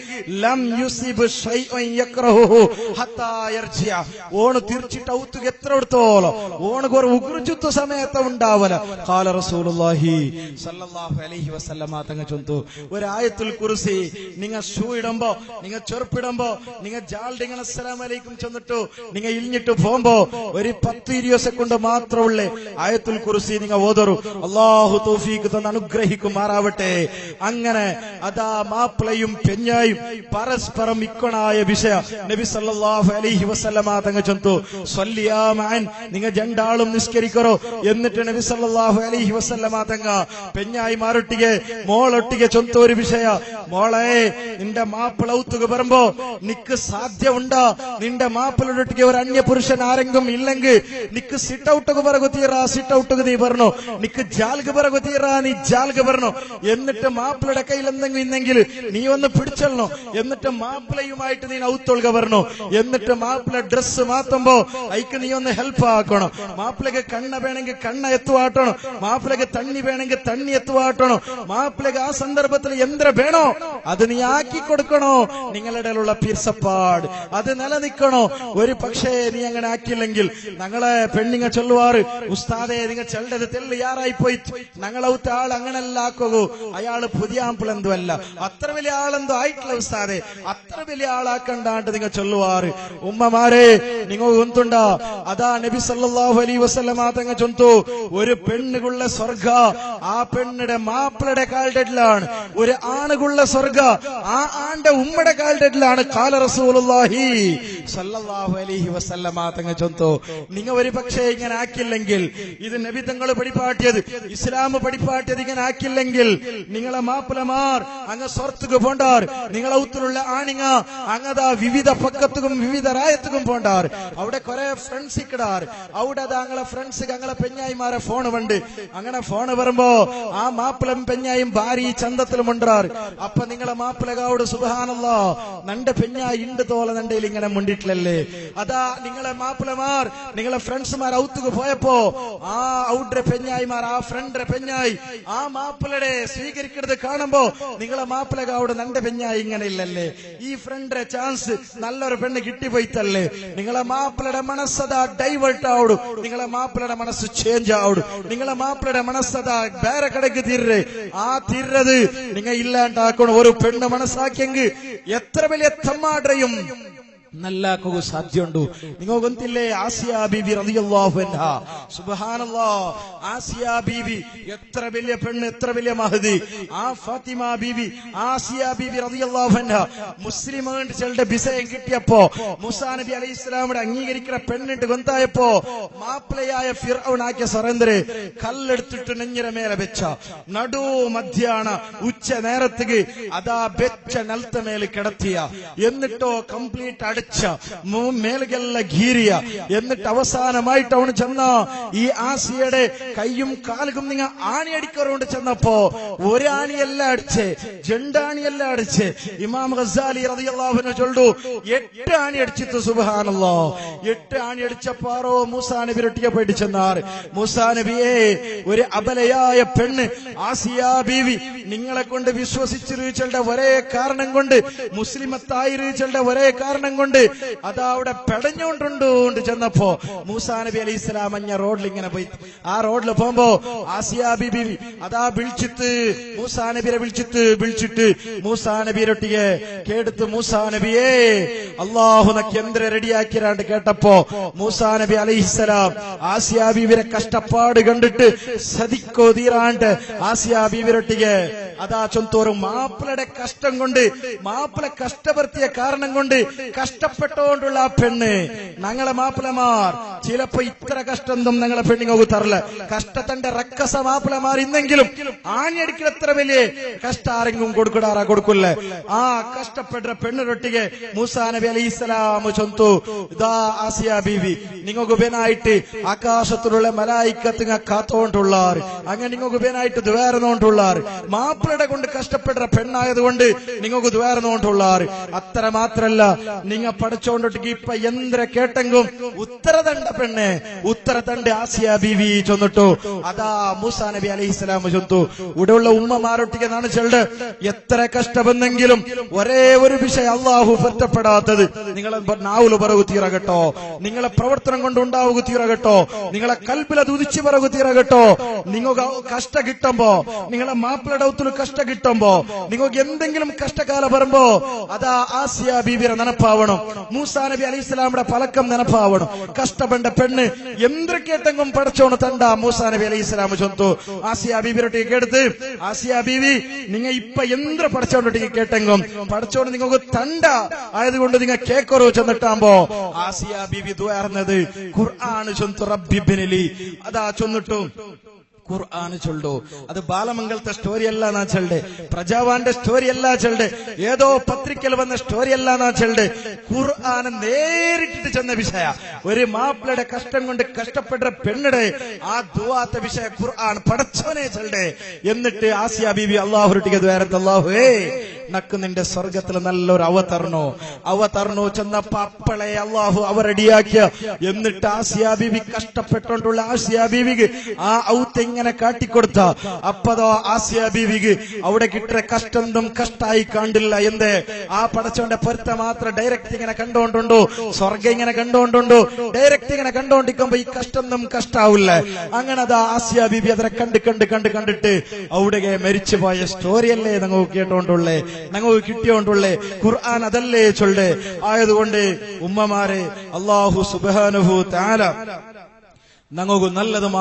ലം യുസിബ് ഷൈഅൻ യക്റഹു ഹത്താ യർജിഅ ഓണ് തിരിച്ചിട്ട് ഔത്തുക എത്ര എടുത്തോളോ ഓണക്ക് ഒരു ഉഗ്രചുദ്ധ സമയത്ത് ഉണ്ടാവല ഖാല റസൂലുള്ളാഹി സല്ലല്ലാഹു അലൈഹി വസല്ലമ തങ്ങൾ ചൊന്നു ഒരു ആയത്തുൽ കുർസി നിങ്ങൾ ഷൂ ഇടുമ്പോ നിങ്ങൾ ചെറുപ്പിടുമ്പോ നിങ്ങൾ ജാൽഡിങ്ങൾ അസ്സലാമു അലൈക്കും ചൊന്നിട്ടു നിങ്ങൾ ഇൽഞ്ഞിട്ട് പോകുമ്പോ ഒരു 10-20 സെക്കൻഡ് മാത്രമുള്ളേ ആയത്തുൽ കുർസി നിങ്ങൾ ഓതറു അല്ലാഹു തൗഫീഖ് തന്ന് അനുഗ്രഹിക്കുമാറാവട്ടെ അങ്ങനെ അതാ മാപ്പിളയും പെഞ്ഞായും പരസ്പരം ഇക്കണായ വിഷയ നബി സല്ലല്ലാഹു അലൈഹി വസല്ലമ തങ്ങൾ ചൊന്നു സ്വല്ലിയാ മഅൻ നിങ്ങൾ രണ്ടാളും നിസ്കരിക്കറോ എന്നിട്ട് നബി സല്ലല്ലാഹു അലൈഹി വസല്ലമ തങ്ങ പെഞ്ഞായി മാറൊട്ടിಗೆ മോളൊട്ടിಗೆ ചൊന്ത ഒരു വിഷയ മോളെ നിന്റെ മാപ്പിള ഔത്തുക വരുമ്പോ നിക്ക് സാധ്യമുണ്ടാ നിന്റെ മാപ്പിളൊട്ടിಗೆ ഒരു അന്യ പുരുഷൻ ആരെങ്കിലും ഇല്ലെങ്കിൽ നിക്ക് സിറ്റ് ഔട്ടുക ബറഗുതീറ സിറ്റ് ഔട്ടുക നീ പറഞ്ഞു നിക്ക് ജാൽക ബറഗുതീറ നീ ജാൽക പറഞ്ഞു എന്നിട്ട് മാപ്പിളയുടെ കയ്യിൽ എന്തെങ്കിലും ഇന്നെങ്കിൽ നീ ഒന്ന് പിടിച്ചല്ലോ എന്നിട്ട് മാപ്പിളയുമായിട്ട് നീ ഔത്തൊള്ളുക പറഞ്ഞു എന്നിട്ട് മാപ്പിള ഡ്രസ് മാറ്റുമ്പോ അയക്ക് നീ ഒന്ന് ഹെൽപ്പ് ആക്കണം മാപ്പിളക്ക് കണ്ണ വേണമെങ്കിൽ കണ്ണ എത്തുവാട്ടണം മാപ്പിളക്ക് തണ്ണി വേണമെങ്കിൽ തണ്ണി എത്തുവാട്ടണം മാപ്പിളക്ക് ആ സന്ദർഭത്തിൽ എന്ത്ര വേണോ അത് നീ ആക്കി കൊടുക്കണോ നിങ്ങളുടെ പീർസപ്പാട് അത് നിലനിൽക്കണോ ഒരു പക്ഷേ നീ അങ്ങനെ ആക്കിയില്ലെങ്കിൽ ഞങ്ങളെ പെണ്ണിങ്ങ ചൊല്ലുവാറ് ഉസ്താദെ നിങ്ങൾ ചെല്ലത് തെല്ലിയാറായി പോയി ഞങ്ങളൗത്ത ആൾ അങ്ങനല്ല ആക്കൂ അയാള് പുതിയ ആമ്പിളെന്തോ അല്ല അത്ര വലിയ ആളെന്തോ ആയിട്ടില്ല ഉസ്താദെ അത്ര വലിയ ആളാക്കണ്ടാണ്ട് നിങ്ങൾ ചൊല്ലുവാറ് ഉമ്മമാരെ നിങ്ങൾ ഒന്നുണ്ടാ അതാ നബി സല്ലല്ലാഹു അലൈഹി വസല്ലമ തങ്ങൾ ചൊന്തു ഒരു പെണ്ണുകുള്ള സ്വർഗ ആ പെണ്ണിടെ മാപ്പിളയുടെ കാൽഡെഡിലാണ് ഒരു ആണുകുള്ള സ്വർഗ ആ ആന്റെ ഉമ്മയുടെ കാൽഡെഡിലാണ് ഖാല റസൂലുള്ളാഹി സല്ലല്ലാഹു അലൈഹി വസല്ലമ തങ്ങൾ ചൊന്തു നിങ്ങൾ ഒരു പക്ഷേ ഇങ്ങനെ ആക്കില്ലെങ്കിൽ ഇത് നബി തങ്ങൾ പഠിപ്പാട്ടിയത് ഇസ്ലാം പഠിപ്പാട്ടിയത് ഇങ്ങനെ ആക്കില്ലെങ്കിൽ നിങ്ങളെ മാപ്പിളമാർ അങ്ങ് സ്വർത്തുക്ക് പോണ്ടാർ നിങ്ങളെ ഔത്തിലുള്ള ആണിങ്ങ അങ്ങതാ വിവിധ പക്കത്തുക്കും വിവിധ രായത്തുക്കും പോണ്ടാർ അവിടെ കുറെ ഫ്രണ്ട്സ് ഇക്കിടാർ അവിടെ ഞങ്ങളെ ഫ്രണ്ട്സ് ഞങ്ങളെ പെഞ്ഞായിമാരെ ഫോൺ ഉണ്ട് അങ്ങനെ ഫോൺ വരുമ്പോ ആ മാപ്പിളും പെഞ്ഞായും ഭാര്യ ചന്തത്തിലും ഉണ്ടാറ് അപ്പൊ നിങ്ങളെ മാപ്പിളകാവോട് സുബ്ഹാനല്ലാഹ് നന്റെ പെഞ്ഞായി ഉണ്ട് തോല നണ്ടയിൽ ഇങ്ങനെ മുണ്ടി വേണ്ടിയിട്ടല്ലേ. അതാ നിങ്ങളെ മാപ്പിളമാർ നിങ്ങളെ ഫ്രണ്ട്സുമാർ ഔത്തുക്ക് പോയപ്പോ ആ ഔട്ടെ പെഞ്ഞായിമാർ ആ ഫ്രണ്ട് പെഞ്ഞായി ആ മാപ്പിളയുടെ സ്വീകരിക്കുന്നത് കാണുമ്പോ നിങ്ങളെ മാപ്പിളക അവിടെ നന്റെ പെഞ്ഞായി ഇങ്ങനെ ഇല്ലല്ലേ. ഈ ഫ്രണ്ടിന്റെ ചാൻസ് നല്ലൊരു പെണ്ണ് കിട്ടിപ്പോയിത്തല്ലേ. നിങ്ങളെ മാപ്പിളയുടെ മനസ്സതാ ഡൈവേർട്ട് ആവടും, നിങ്ങളെ മാപ്പിളയുടെ മനസ്സ് ചേഞ്ച് ആവടും, നിങ്ങളെ മാപ്പിളയുടെ മനസ്സതാ വേറെ കടക്ക് തീരെ ആ തീരത് നിങ്ങൾ ഇല്ലാണ്ടാക്കണം. ഒരു പെണ്ണ് മനസ്സാക്കിയെങ്കിൽ എത്ര വലിയ തമ്മാടയും നല്ലാക്കുക സാധ്യമുണ്ടു. നിങ്ങൾ ഗൊന്തില്ലേ ആസിയ ബീബി റളിയല്ലാഹു അൻഹ, സുബ്ഹാനല്ലാഹ്, ആസിയ ബീബി എത്ര വലിയ പെണ്ണ്, എത്ര വലിയ മഹദി. ആ ഫാത്തിമ ബീബി ആസിയ ബീബി റളിയല്ലാഹു അൻഹ മുസ്ലിമാണ്ട് ചെളുടെ വിസയം കിട്ടിയപ്പോ മൂസാ നബി അലൈഹി ഇസ്ലാമിയുടെ അംഗീകരിക്കുന്ന പെണ്ണിട്ട് ഗൊന്തായപ്പോ മാപ്പിളയായ ഫിർഔൻ ആക്കിയ സറേന്ദ്ര കല്ലെടുത്തിട്ട് നെഞ്ഞിര മേലെ വെച്ച നടു മധ്യാണ് ഉച്ച നേരത്തേക്ക് അതാ വെച്ച നിലത്ത മേല് കിടത്തിയ എന്നിട്ടോ കംപ്ലീറ്റ് മേലുകെല്ല ഗീരിയ. എന്നിട്ട് അവസാനമായിട്ട് അവന് ചെന്ന ഈ ആസിയയുടെ കയ്യും കാലുകളും നിങ്ങൾ ആണിയടിക്കാറുകൊണ്ട് ചെന്നപ്പോ ഒരു ആണിയല്ല അടിച്ച്, രണ്ടാണിയല്ല അടിച്ച്. ഇമാം ഗസാലി റളിയല്ലാഹു അൻഹു ചൊല്ലു 8 ആണി അടിച്ചിട്ട്. സുബ്ഹാനല്ലാഹ്, 8 ആണി അടിച്ചപ്പാറോ മൂസാ നബി ഒട്ടിയെ പോയിട്ട് ചെന്നാറ്. മൂസാ നബിയെ, ഒരു അബലയായ പെണ്ണ് ആസിയ ബീവി നിങ്ങളെ കൊണ്ട് വിശ്വസിച്ചിരുച്ചളുടെ ഒരേ കാരണം കൊണ്ട്, മുസ്ലിമത്തായിരുച്ചളുടെ ഒരേ കാരണം കൊണ്ട് അതാ അവിടെ പെടഞ്ഞോണ്ടുണ്ട് ചെന്നപ്പോ മൂസാ നബി അലൈഹി ഇസ്ലാം അഞ്ഞ റോഡിൽ ഇങ്ങനെ പോയി. ആ റോഡിൽ പോകുമ്പോ ആസിയ ബീബി അതാ വിളിച്ചിട്ട് മൂസാ നബിയെ വിളിച്ചിട്ട് മൂസാ നബിയൊട്ടിയെ കേടുത്ത് മൂസാ നബിയെ അള്ളാഹുനക്ക് എന്തിനെ റെഡിയാക്കിരാണ്ട് കേട്ടപ്പോ മൂസാ നബി അലൈഹിസ്സലാം ആസിയ ബീബിയുടെ കഷ്ടപ്പാട് കണ്ടിട്ട് സതിക്കോ തീരാണ്ട് ആസിയ ബീബിയൊട്ടിയെ അതാ ചൊന്തോറും മാപ്പിളയുടെ കഷ്ടം കൊണ്ട്, മാപ്പിള കഷ്ടപ്പെടുത്തിയ കാരണം കൊണ്ട് കഷ്ടപ്പെട്ടോണ്ടുള്ള ആ പെണ്ണ് ഞങ്ങളെ മാപ്പിളമാർ ചിലപ്പോ ഇത്ര കഷ്ടം ഞങ്ങളെ പെണ്ണിങ്ങോക്ക് തരല. കഷ്ടത്തിന്റെ റക്കസ മാപ്പിളമാർ ഇന്നെങ്കിലും ആഞ്ഞടിക്കൽ എത്ര വലിയ കഷ്ടം ആരെങ്കിലും കൊടുക്കില്ലേ. ആ കഷ്ടപ്പെട്ട പെണ്ണിനൊട്ടിಗೆ മൂസാ നബി അലൈഹി ഇസ്ലാം ചൊന്തു ഇതാ ആസിയ ബീവി നിങ്ങൾക്ക് ഉപനായിട്ട് ആകാശത്തിലുള്ള മലായിക്കത്ത് കാത്തോണ്ടുള്ളാർ, അങ്ങനെ നിങ്ങൾക്ക് ഉപനായിട്ട് ദ്വാരനോണ്ടുള്ളാർ. മാപ്പിളയുടെ കൊണ്ട് കഷ്ടപ്പെട്ട പെണ്ണായതുകൊണ്ട് നിങ്ങൾക്ക് ദ്വാരനോണ്ടുള്ളാർ. അത്ര മാത്രല്ല, നിങ്ങ പഠിച്ചോണ്ടിട്ട് ഇപ്പൊ എന്തിനെ കേട്ടെങ്കും ഉത്തരതണ്ട പെണ്ണ്, ഉത്തരതണ്ട് ആസിയ ബീവി ചൊന്നിട്ടു. അതാ മൂസാ നബി അലൈഹി സ്വലാം ചൊന്തു ഇവിടെയുള്ള ഉമ്മമാരൊട്ടിಗೆ നാണ് ചെല്ല് എത്ര കഷ്ടമെന്നെങ്കിലും ഒരേ ഒരു വിഷയം അള്ളാഹു പൊരുത്തപ്പെടാത്തത് നിങ്ങളെ നാവുല് പറകു തീരകട്ടോ, നിങ്ങളെ പ്രവർത്തനം കൊണ്ട് ഉണ്ടാവുക തീരകട്ടോ, നിങ്ങളെ കൽബിലത് ഉദിച്ചു പറകു തീരകട്ടോ. നിങ്ങൾക്ക് കഷ്ട കിട്ടുമ്പോ, നിങ്ങളെ മാപ്പിളയുടെ ഔത്തില് കഷ്ട കിട്ടുമ്പോ, നിങ്ങൾക്ക് എന്തെങ്കിലും കഷ്ടകാലം വരുമ്പോ അതാ ആസിയ ബീബിയുടെ നെനപ്പാവണം, മൂസാ നബി അലൈഹി സ്വലാമിയുടെ പലക്കം നെനപ്പാവണം. കഷ്ടപ്പെട്ട പെണ്ണ് എന്ത് കേട്ടെങ്കും പഠിച്ചോണ് തണ്ട മൂസാ നബി അലൈഹി സ്വലാം ചൊന്തു ആസിയ ബീബിയുടെ കേടുത്ത് ആസിയ ബീവി നിങ്ങ ഇപ്പൊ എന്ത് പഠിച്ചോണ്ടിട്ട് കേട്ടെങ്കും പഠിച്ചോണ്ട് നിങ്ങൾക്ക് തണ്ട ആയതുകൊണ്ട് നിങ്ങൾ കേക്കറോ ചെന്നിട്ടാകുമ്പോ ആസിയ ബീവി ദുആർന്നത് ഖുർആൻ ചൊന്തു റബ്ബിബ്നിലി അതാ ചൊന്നിട്ടു ഖുർആൻ ചൊല്ലു. അത് ബാലമംഗലത്തെ സ്റ്റോറി അല്ല നാ ചൊല്ലെ, പ്രജാവാന്റെ സ്റ്റോറി അല്ല ചൊല്ലെ, ഏതോ പത്രികയിൽ വന്ന സ്റ്റോറി അല്ല നാ ചൊല്ലെ. ഖുർആൻ നേരിട്ടിട്ട് ചെന്ന വിഷയ, ഒരു മാപ്പിളയുടെ കഷ്ടം കൊണ്ട് കഷ്ടപ്പെട്ട പെണ്ണിടെ ആ ദുആത്തെ വിഷയ ഖുർആൻ പടച്ചോനെ ചൊല്ലെ. എന്നിട്ട് ആസിയ ബീബി അള്ളാഹുരുട്ടിക്ക് ദ്വാരത്ത് അള്ളാഹുവേ നക്ക് നിന്റെ സ്വർഗത്തിൽ നല്ലൊരു അവതരണോ ചെന്നപ്പോ അപ്പളെ അള്ളാഹു അവരടിയാക്കിയ. എന്നിട്ട് ആസിയ ബീബി കഷ്ടപ്പെട്ടുകൊണ്ടുള്ള ആസിയ ബീവിക്ക് ആ ഔത്ത് ഇങ്ങനെ കാട്ടിക്കൊടുത്ത അപ്പതോ ആസിയ ബീവിക്ക് അവിടെ കിട്ടിയ കഷ്ടം കഷ്ടായി കണ്ടില്ല. എന്തേ ആ പടച്ചോന്റെ പൊരുത്ത മാത്രം ഡയറക്റ്റ് ഇങ്ങനെ കണ്ടോണ്ടുണ്ടോ, സ്വർഗം ഇങ്ങനെ കണ്ടോണ്ടുണ്ടോ, ഡയറക്റ്റ് ഇങ്ങനെ കണ്ടോണ്ടിരിക്കുമ്പോ ഈ കഷ്ടം കഷ്ടാവില്ല. അങ്ങനെ അതാ ആസിയ ബീബി അതിനെ കണ്ടിട്ട് അവിടെ മരിച്ചുപോയ സ്റ്റോറിയല്ലേ ഞങ്ങൾ കേട്ടോണ്ടുള്ളേ, ഞങ്ങൾ കിട്ടിയോണ്ടുള്ളേ. ഖുർആൻ അതല്ലേ ചൊല്ലേ. ആയതുകൊണ്ട് ഉമ്മമാരെ അല്ലാഹു സുബ്ഹാനഹു തആല ഞങ്ങൾക്ക് നല്ലത്